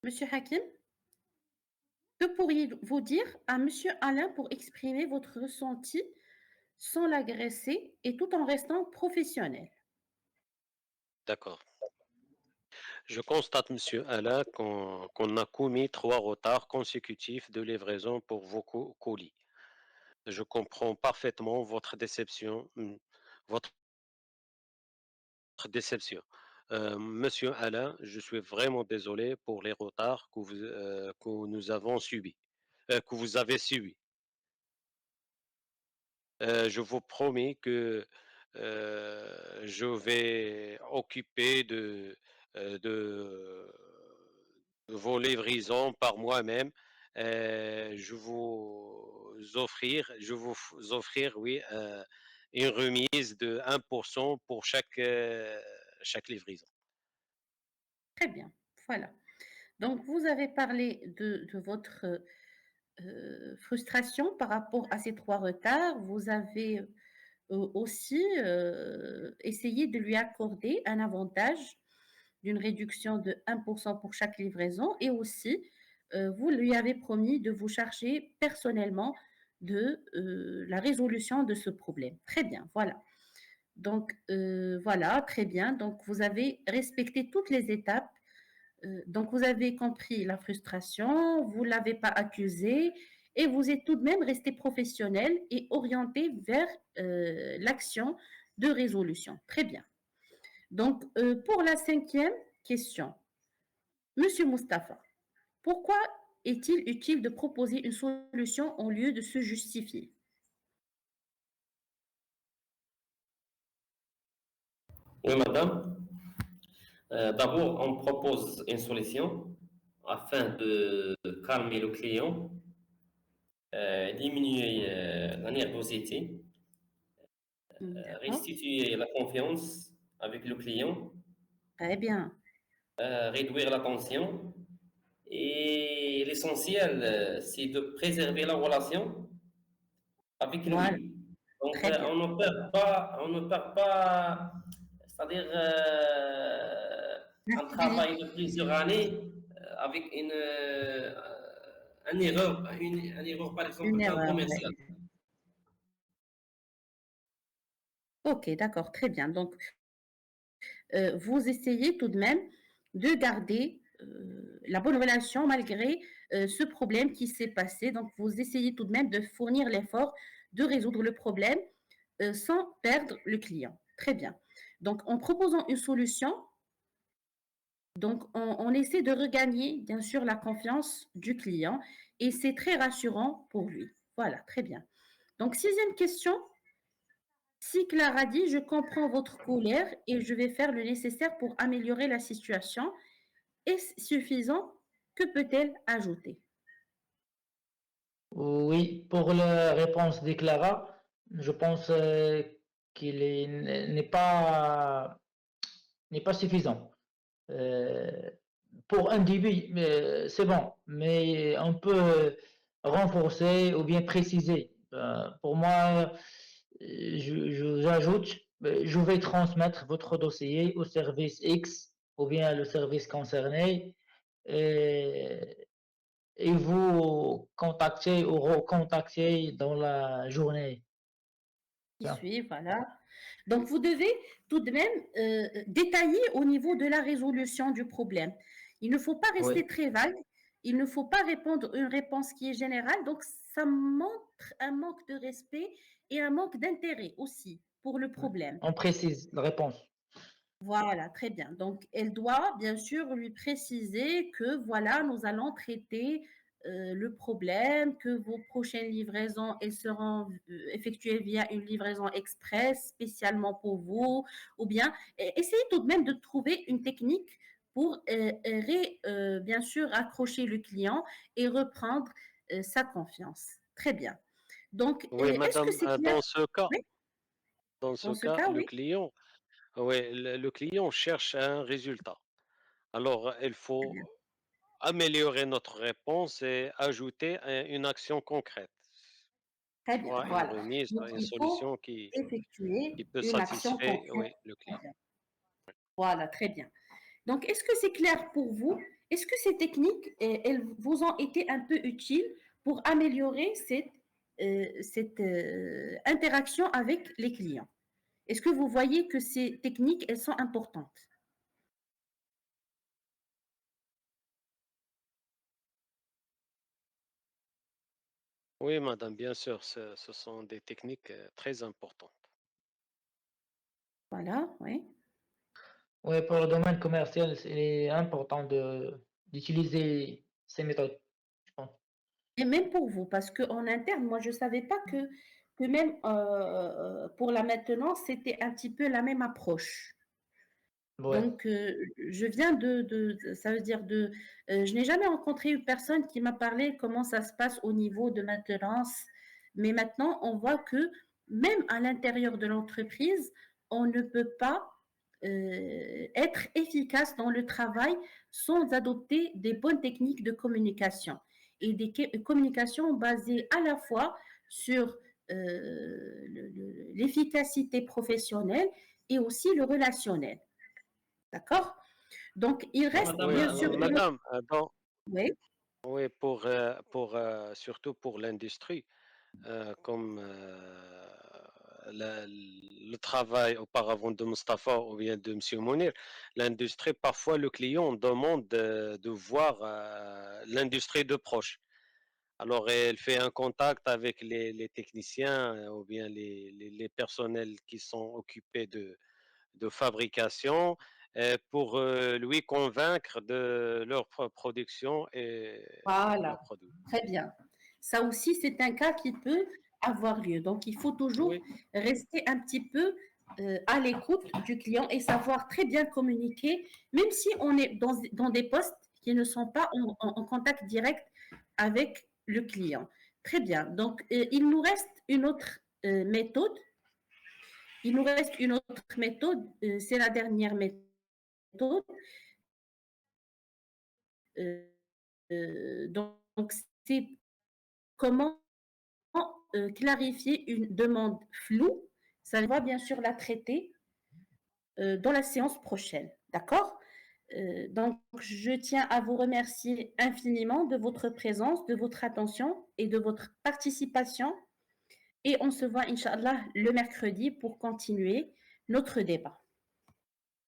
Monsieur Hakim, que pourriez-vous dire à Monsieur Alain pour exprimer votre ressenti sans l'agresser et tout en restant professionnel? D'accord. Je constate, Monsieur Alain, qu'on a commis 3 retards consécutifs de livraison pour vos colis. Je comprends parfaitement votre déception. Monsieur Alain, je suis vraiment désolé pour les retards que nous avons subis, que vous avez subis. Je vous promets que je vais occuper de vos livraisons par moi-même. Je vous offrir, oui, une remise de 1% pour chaque livraison. Très bien, voilà. Donc, vous avez parlé de votre frustration par rapport à ces 3 retards. Vous avez aussi essayé de lui accorder un avantage d'une réduction de 1% pour chaque livraison et aussi vous lui avez promis de vous charger personnellement de la résolution de ce problème. Très bien, voilà. Donc voilà, très bien. Donc vous avez respecté toutes les étapes. Donc vous avez compris la frustration, vous ne l'avez pas accusé et vous êtes tout de même resté professionnel et orienté vers l'action de résolution. Très bien. Donc pour la 5e question, Monsieur Mustapha, pourquoi est-il utile de proposer une solution au lieu de se justifier? Oui, madame. D'abord, on propose une solution afin de calmer le client, diminuer la nervosité, D'accord, restituer la confiance avec le client, très bien. réduire la tension. Et l'essentiel, c'est de préserver la relation avec Voilà, lui. Donc, très bien. on ne perd pas, c'est-à-dire un travail de plusieurs années avec une erreur, par exemple, Une d'un erreur, commercial. ouais. Ok, d'accord, très bien. Donc, vous essayez tout de même de garder la bonne relation malgré ce problème qui s'est passé. Donc, vous essayez tout de même de fournir l'effort de résoudre le problème sans perdre le client. Très bien. Donc, en proposant une solution, donc on essaie de regagner, bien sûr, la confiance du client et c'est très rassurant pour lui. Voilà, très bien. Donc, 6e question. Si Clara dit, je comprends votre colère et je vais faire le nécessaire pour améliorer la situation, est-ce suffisant? Que peut-elle ajouter? Oui, pour la réponse de Clara, je pense n'est pas suffisant. Euh, pour un début, c'est bon, mais on peut renforcer ou bien préciser. Pour moi, j'ajoute, je vais transmettre votre dossier au service X ou bien le service concerné et, et vous contactez ou recontactez dans la journée. Qui Bien. suit, voilà. Donc, vous devez tout de même détailler au niveau de la résolution du problème. Il ne faut pas rester Oui, très vague. Il ne faut pas répondre une réponse qui est générale. Donc, ça montre un manque de respect et un manque d'intérêt aussi pour le problème. on précise la réponse. Voilà, très bien. Donc, elle doit bien sûr lui préciser que voilà, nous allons traiter le problème, que vos prochaines livraisons, elles seront effectuées via une livraison express spécialement pour vous, ou bien essayez tout de même de trouver une technique pour bien sûr accrocher le client et reprendre sa confiance. Très bien. Donc, Oui, est-ce que madame, c'est clair? Oui, dans dans ce ce cas, cas, oui. le client cherche un résultat. Alors, il Très faut bien. améliorer notre réponse et ajouter une action concrète, Très bien, soit une voilà. remise, Donc, soit une il faut solution effectuer qui peut une action satisfaire, concrète. oui, le Très client. bien. Voilà, très bien. Donc, est-ce que c'est clair pour vous? Est-ce que ces techniques, elles vous ont été un peu utiles pour améliorer cette interaction avec les clients? Est-ce que vous voyez que ces techniques, elles sont importantes? Oui, madame, bien sûr, ce sont des techniques très importantes. Voilà, oui. Oui, pour le domaine commercial, il est important d'utiliser ces méthodes, je pense. Et même pour vous, parce qu'en interne, moi, je ne savais pas que même pour la maintenance, c'était un petit peu la même approche. Ouais. Donc, je viens ça veut dire je n'ai jamais rencontré une personne qui m'a parlé comment ça se passe au niveau de maintenance, mais maintenant, on voit que même à l'intérieur de l'entreprise, on ne peut pas être efficace dans le travail sans adopter des bonnes techniques de communication et des communications basées à la fois sur l'efficacité professionnelle et aussi le relationnel. D'accord? Donc, il reste Madame, Oui, bien sûr une autre. madame, Oui, oui, surtout pour l'industrie, comme le travail auparavant de Mustapha ou bien de M. Mounir, l'industrie, parfois le client demande de voir l'industrie de proche. Alors, elle fait un contact avec les techniciens ou bien les personnels qui sont occupés de fabrication pour lui convaincre de leur production et leurs voilà, produits. très bien. Ça aussi, c'est un cas qui peut avoir lieu. Donc, il faut toujours Oui, rester un petit peu à l'écoute du client et savoir très bien communiquer, même si on est dans des postes qui ne sont pas en contact direct avec le client. Très bien. Donc, il nous reste une autre méthode. Il nous reste une autre méthode, c'est la dernière méthode. Euh, donc, c'est comment clarifier une demande floue. Ça va bien sûr la traiter dans la séance prochaine. D'accord? Donc, je tiens à vous remercier infiniment de votre présence, de votre attention et de votre participation. Et on se voit, Inch'Allah, le mercredi pour continuer notre débat.